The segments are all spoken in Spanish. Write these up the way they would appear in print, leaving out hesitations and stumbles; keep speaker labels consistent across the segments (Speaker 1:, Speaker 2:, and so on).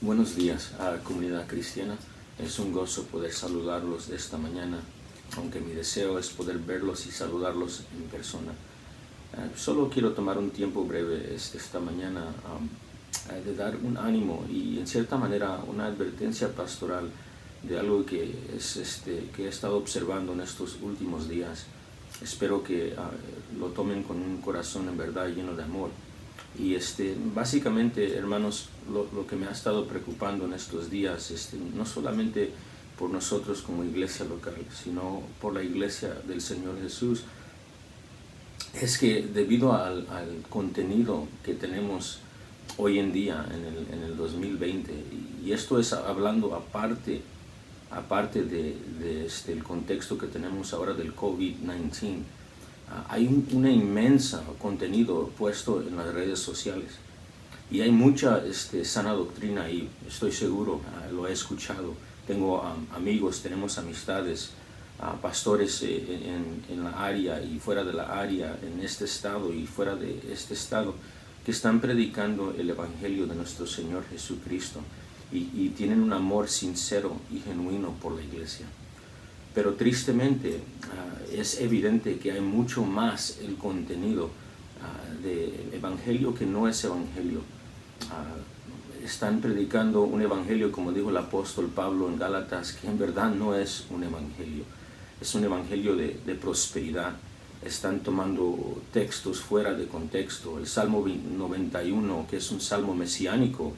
Speaker 1: Buenos días a comunidad cristiana. Es un gozo poder saludarlos de esta mañana, aunque mi deseo es poder verlos y saludarlos en persona. Solo quiero tomar un tiempo breve esta mañana de dar un ánimo y en cierta manera una advertencia pastoral de algo que he estado observando en estos últimos días. Espero que lo tomen con un corazón en verdad lleno de amor. Y básicamente, hermanos, lo que me ha estado preocupando en estos días, no solamente por nosotros como iglesia local, sino por la iglesia del Señor Jesús, es que debido al contenido que tenemos hoy en día, en el 2020, y esto es hablando aparte del contexto que tenemos ahora del COVID-19, hay una inmensa contenido puesto en las redes sociales y hay mucha sana doctrina ahí, estoy seguro, lo he escuchado. Tengo amigos, tenemos amistades, pastores en la área y fuera de la área, en este estado y fuera de este estado, que están predicando el Evangelio de nuestro Señor Jesucristo y tienen un amor sincero y genuino por la iglesia. Pero tristemente es evidente que hay mucho más el contenido del evangelio que no es evangelio. Están predicando un evangelio, como dijo el apóstol Pablo en Gálatas, que en verdad no es un evangelio. Es un evangelio de prosperidad. Están tomando textos fuera de contexto. El Salmo 91, que es un salmo mesiánico,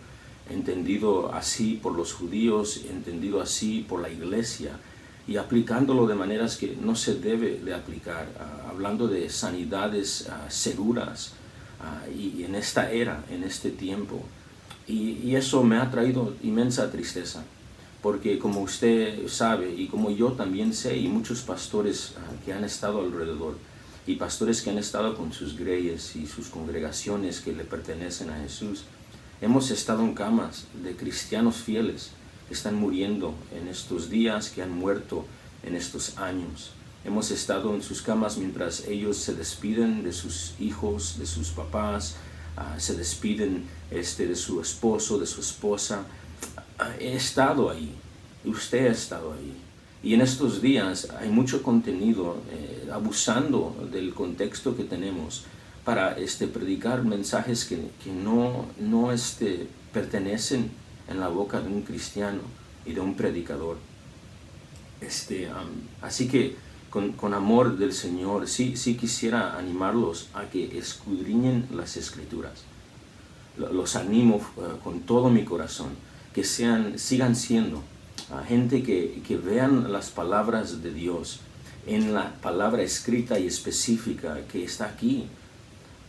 Speaker 1: entendido así por los judíos, entendido así por la iglesia, y aplicándolo de maneras que no se debe de aplicar, hablando de sanidades seguras y en esta era, en este tiempo. Y eso me ha traído inmensa tristeza, porque como usted sabe y como yo también sé, y muchos pastores que han estado alrededor, y pastores que han estado con sus greyes y sus congregaciones que le pertenecen a Jesús, hemos estado en camas de cristianos fieles que están muriendo en estos días, que han muerto en estos años. Hemos estado en sus camas mientras ellos se despiden de sus hijos, de sus papás, se despiden de su esposo, de su esposa. He estado ahí, y usted ha estado ahí. Y en estos días hay mucho contenido abusando del contexto que tenemos para predicar mensajes que no pertenecen en la boca de un cristiano y de un predicador. Así que con amor del Señor, sí quisiera animarlos a que escudriñen las Escrituras. Los animo con todo mi corazón, que sigan siendo gente que vean las palabras de Dios en la palabra escrita y específica que está aquí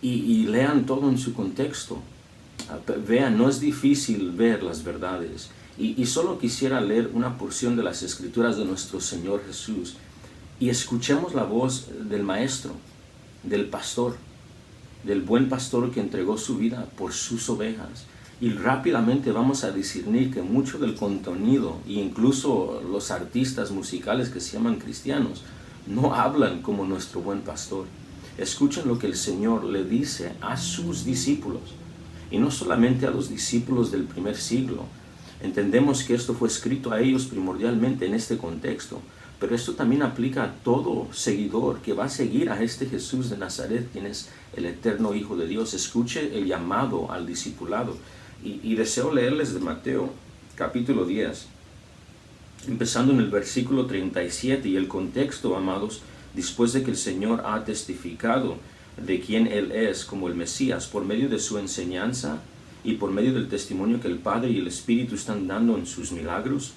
Speaker 1: y lean todo en su contexto. Vean, no es difícil ver las verdades. Y solo quisiera leer una porción de las Escrituras de nuestro Señor Jesús. Y escuchemos la voz del Maestro, del pastor, del buen pastor que entregó su vida por sus ovejas. Y rápidamente vamos a discernir que mucho del contenido, e incluso los artistas musicales que se llaman cristianos, no hablan como nuestro buen pastor. Escuchen lo que el Señor le dice a sus discípulos. Y no solamente a los discípulos del primer siglo. Entendemos que esto fue escrito a ellos primordialmente en este contexto, pero esto también aplica a todo seguidor que va a seguir a este Jesús de Nazaret, quien es el eterno Hijo de Dios. Escuche el llamado al discipulado. Y deseo leerles de Mateo, capítulo 10, empezando en el versículo 37, y el contexto, amados, después de que el Señor ha testificado de quién Él es como el Mesías, por medio de su enseñanza y por medio del testimonio que el Padre y el Espíritu están dando en sus milagros,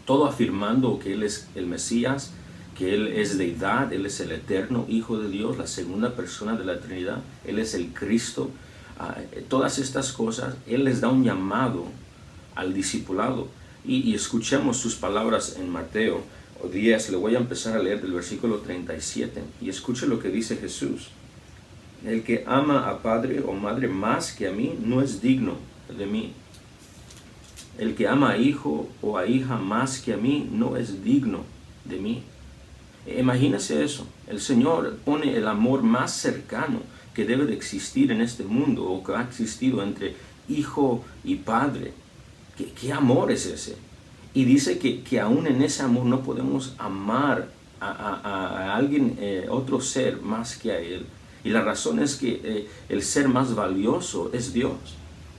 Speaker 1: todo afirmando que Él es el Mesías, que Él es deidad, Él es el eterno Hijo de Dios, la segunda persona de la Trinidad, Él es el Cristo. Todas estas cosas, Él les da un llamado al discipulado. Y escuchemos sus palabras en Mateo 10, le voy a empezar a leer del versículo 37, y escuche lo que dice Jesús. El que ama a padre o madre más que a mí no es digno de mí. El que ama a hijo o a hija más que a mí no es digno de mí. Imagínese eso. El Señor pone el amor más cercano que debe de existir en este mundo, o que ha existido entre hijo y padre. ¿Qué amor es ese? Y dice que aún en ese amor no podemos amar a alguien, otro ser, más que a Él. Y la razón es que el ser más valioso es Dios.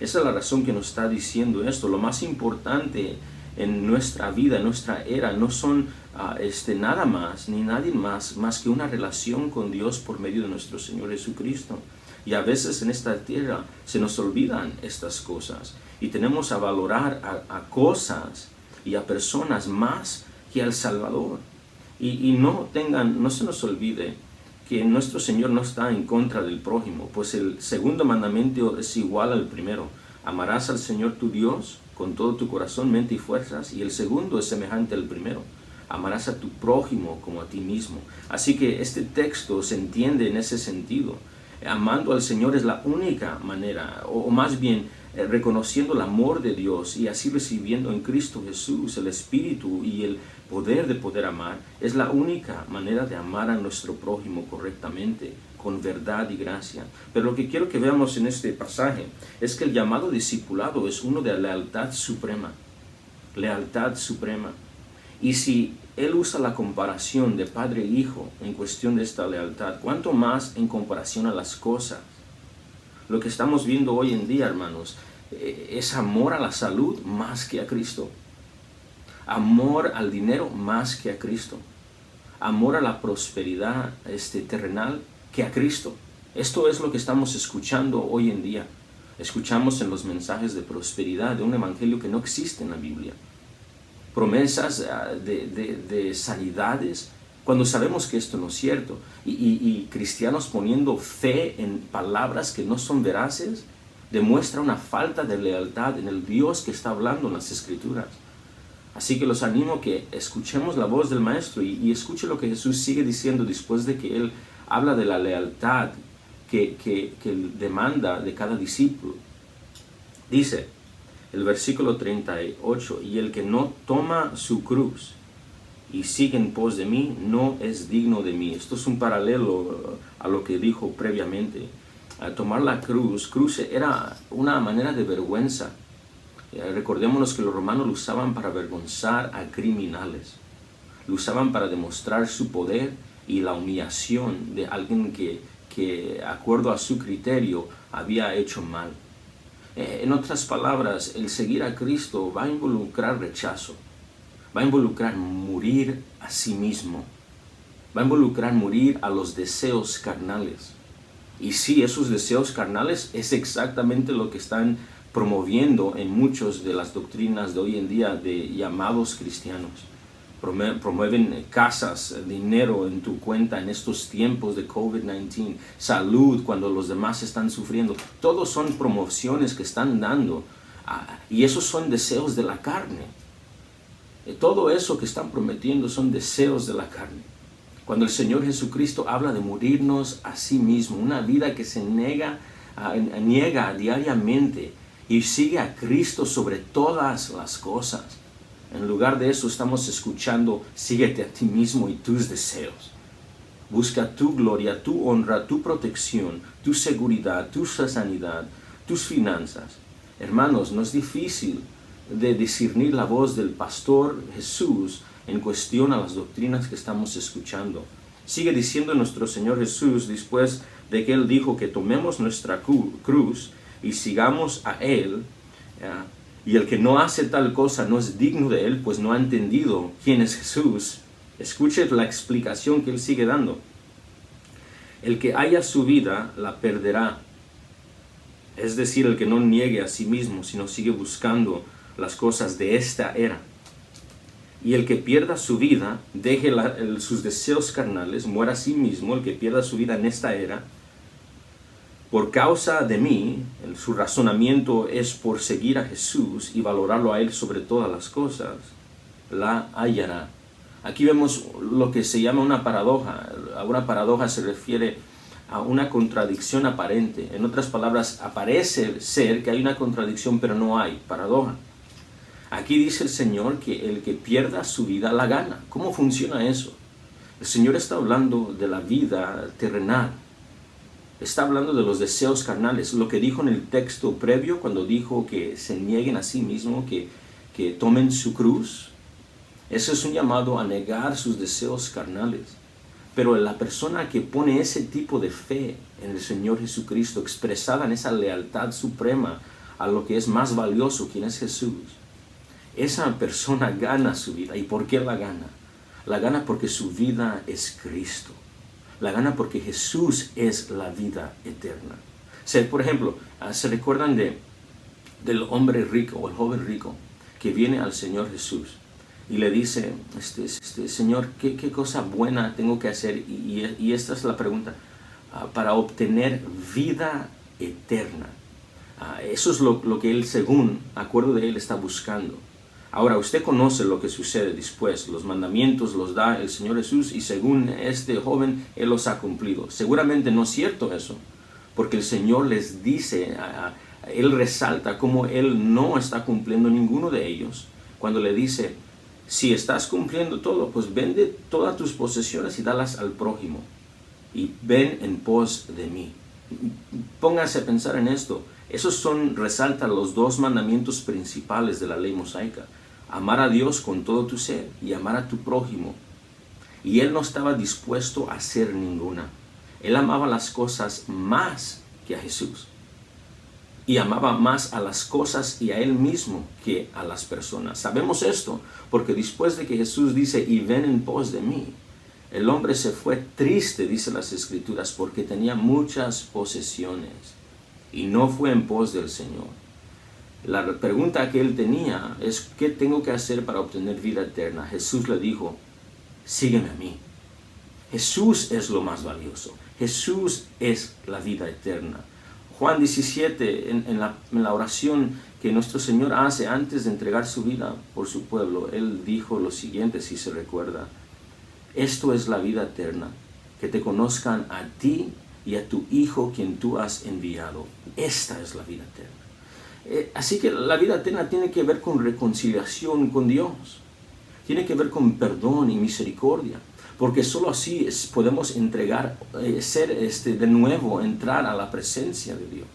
Speaker 1: Esa es la razón que nos está diciendo esto. Lo más importante en nuestra vida, en nuestra era, no son nada más, ni nadie más que una relación con Dios por medio de nuestro Señor Jesucristo. Y a veces en esta tierra se nos olvidan estas cosas. Y tenemos a valorar a cosas y a personas más que al Salvador. Y no se nos olvide que nuestro Señor no está en contra del prójimo, pues el segundo mandamiento es igual al primero. Amarás al Señor tu Dios con todo tu corazón, mente y fuerzas, y el segundo es semejante al primero. Amarás a tu prójimo como a ti mismo. Así que este texto se entiende en ese sentido. Amando al Señor es la única manera, o más bien reconociendo el amor de Dios y así recibiendo en Cristo Jesús el Espíritu y el poder de poder amar, es la única manera de amar a nuestro prójimo correctamente, con verdad y gracia. Pero lo que quiero que veamos en este pasaje es que el llamado discipulado es uno de lealtad suprema. Lealtad suprema. Y si él usa la comparación de padre e hijo en cuestión de esta lealtad, ¿cuánto más en comparación a las cosas? Lo que estamos viendo hoy en día, hermanos, es amor a la salud más que a Cristo. Amor al dinero más que a Cristo. Amor a la prosperidad terrenal que a Cristo. Esto es lo que estamos escuchando hoy en día. Escuchamos en los mensajes de prosperidad de un evangelio que no existe en la Biblia. Promesas de sanidades, cuando sabemos que esto no es cierto. Y cristianos poniendo fe en palabras que no son veraces, demuestra una falta de lealtad en el Dios que está hablando en las Escrituras. Así que los animo a que escuchemos la voz del Maestro y escuche lo que Jesús sigue diciendo después de que Él habla de la lealtad que demanda de cada discípulo. Dice el versículo 38, y el que no toma su cruz y sigue en pos de mí, no es digno de mí. Esto es un paralelo a lo que dijo previamente. Tomar la cruz era una manera de vergüenza. Recordémonos que los romanos lo usaban para avergonzar a criminales. Lo usaban para demostrar su poder y la humillación de alguien que acuerdo a su criterio, había hecho mal. En otras palabras, el seguir a Cristo va a involucrar rechazo. Va a involucrar morir a sí mismo. Va a involucrar morir a los deseos carnales. Y sí, esos deseos carnales es exactamente lo que están promoviendo en muchas de las doctrinas de hoy en día de llamados cristianos. Promueven casas, dinero en tu cuenta en estos tiempos de COVID-19, salud cuando los demás están sufriendo. Todos son promociones que están dando y esos son deseos de la carne. Todo eso que están prometiendo son deseos de la carne. Cuando el Señor Jesucristo habla de morirnos a sí mismo, una vida que se niega diariamente y sigue a Cristo sobre todas las cosas. En lugar de eso estamos escuchando, síguete a ti mismo y tus deseos. Busca tu gloria, tu honra, tu protección, tu seguridad, tu sanidad, tus finanzas. Hermanos, no es difícil de discernir la voz del pastor Jesús en cuestión a las doctrinas que estamos escuchando. Sigue diciendo nuestro Señor Jesús después de que Él dijo que tomemos nuestra cruz y sigamos a Él. Y el que no hace tal cosa no es digno de Él, pues no ha entendido quién es Jesús. Escuche la explicación que Él sigue dando. El que haya su vida la perderá. Es decir, el que no niegue a sí mismo, sino sigue buscando las cosas de esta era. Y el que pierda su vida, deje sus deseos carnales, muera a sí mismo, el que pierda su vida en esta era, por causa de mí, su razonamiento es por seguir a Jesús y valorarlo a Él sobre todas las cosas, la hallará. Aquí vemos lo que se llama una paradoja. Una paradoja se refiere a una contradicción aparente. En otras palabras, aparece ser que hay una contradicción, pero no hay paradoja. Aquí dice el Señor que el que pierda su vida la gana. ¿Cómo funciona eso? El Señor está hablando de la vida terrenal. Está hablando de los deseos carnales, lo que dijo en el texto previo cuando dijo que se nieguen a sí mismos, que tomen su cruz. Eso es un llamado a negar sus deseos carnales. Pero la persona que pone ese tipo de fe en el Señor Jesucristo, expresada en esa lealtad suprema a lo que es más valioso, quien es Jesús, esa persona gana su vida. ¿Y por qué la gana? La gana porque su vida es Cristo. La gana porque Jesús es la vida eterna. Por ejemplo, ¿se recuerdan del hombre rico o el joven rico que viene al Señor Jesús y le dice, Señor, ¿qué cosa buena tengo que hacer? Y esta es la pregunta, para obtener vida eterna. Eso es lo que él, según acuerdo de él, está buscando. Ahora, usted conoce lo que sucede después. Los mandamientos los da el Señor Jesús y según este joven, Él los ha cumplido. Seguramente no es cierto eso, porque el Señor les dice, Él resalta cómo Él no está cumpliendo ninguno de ellos. Cuando le dice, si estás cumpliendo todo, pues vende todas tus posesiones y dalas al prójimo. Y ven en pos de mí. Póngase a pensar en esto. Esos resaltan los dos mandamientos principales de la ley mosaica. Amar a Dios con todo tu ser y amar a tu prójimo. Y él no estaba dispuesto a hacer ninguna. Él amaba las cosas más que a Jesús. Y amaba más a las cosas y a él mismo que a las personas. Sabemos esto porque después de que Jesús dice, y ven en pos de mí, el hombre se fue triste, dice las Escrituras, porque tenía muchas posesiones y no fue en pos del Señor. La pregunta que él tenía es, ¿qué tengo que hacer para obtener vida eterna? Jesús le dijo, sígueme a mí. Jesús es lo más valioso. Jesús es la vida eterna. Juan 17, en la oración que nuestro Señor hace antes de entregar su vida por su pueblo, Él dijo lo siguiente, si se recuerda, esto es la vida eterna, que te conozcan a ti y a tu Hijo quien tú has enviado. Esta es la vida eterna. Así que la vida eterna tiene que ver con reconciliación con Dios. Tiene que ver con perdón y misericordia. Porque solo así podemos de nuevo entrar a la presencia de Dios.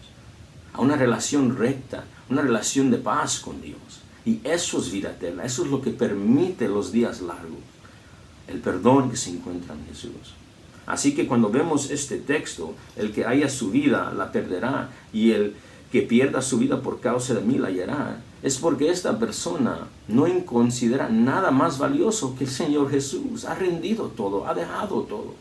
Speaker 1: A una relación recta, una relación de paz con Dios. Y eso es vida eterna. Eso es lo que permite los días largos. El perdón que se encuentra en Jesús. Así que cuando vemos este texto, el que haya su vida la perderá y el que pierda su vida por causa de mí la hallará, es porque esta persona no considera nada más valioso que el Señor Jesús. Ha rendido todo, ha dejado todo.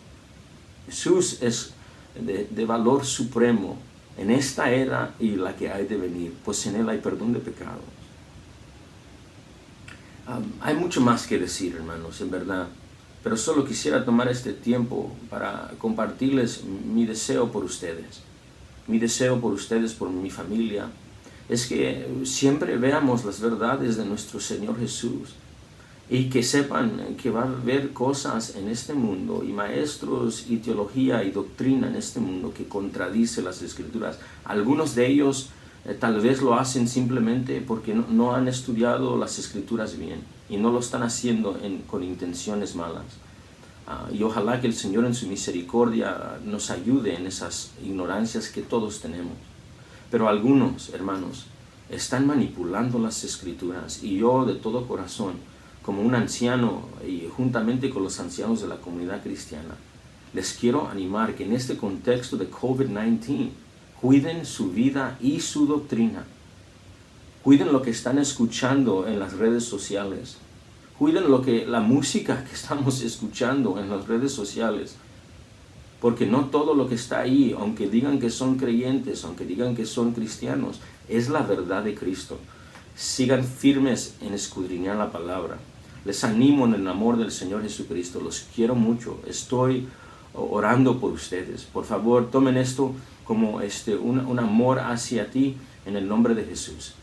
Speaker 1: Jesús es de valor supremo en esta era y la que hay de venir, pues en Él hay perdón de pecados. Hay mucho más que decir, hermanos, en verdad. Pero solo quisiera tomar este tiempo para compartirles mi deseo por ustedes. Mi deseo por ustedes, por mi familia, es que siempre veamos las verdades de nuestro Señor Jesús y que sepan que va a haber cosas en este mundo y maestros y teología y doctrina en este mundo que contradice las Escrituras. Algunos de ellos tal vez lo hacen simplemente porque no han estudiado las Escrituras bien y no lo están haciendo con intenciones malas. Y ojalá que el Señor en su misericordia nos ayude en esas ignorancias que todos tenemos. Pero algunos, hermanos, están manipulando las Escrituras y yo de todo corazón, como un anciano y juntamente con los ancianos de la comunidad cristiana, les quiero animar que en este contexto de COVID-19 cuiden su vida y su doctrina. Cuiden lo que están escuchando en las redes sociales. Cuiden la música que estamos escuchando en las redes sociales. Porque no todo lo que está ahí, aunque digan que son creyentes, aunque digan que son cristianos, es la verdad de Cristo. Sigan firmes en escudriñar la palabra. Les animo en el amor del Señor Jesucristo. Los quiero mucho. Estoy orando por ustedes. Por favor, tomen esto como un amor hacia ti en el nombre de Jesús.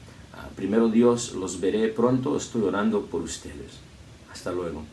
Speaker 1: Primero Dios, los veré pronto. Estoy orando por ustedes. Hasta luego.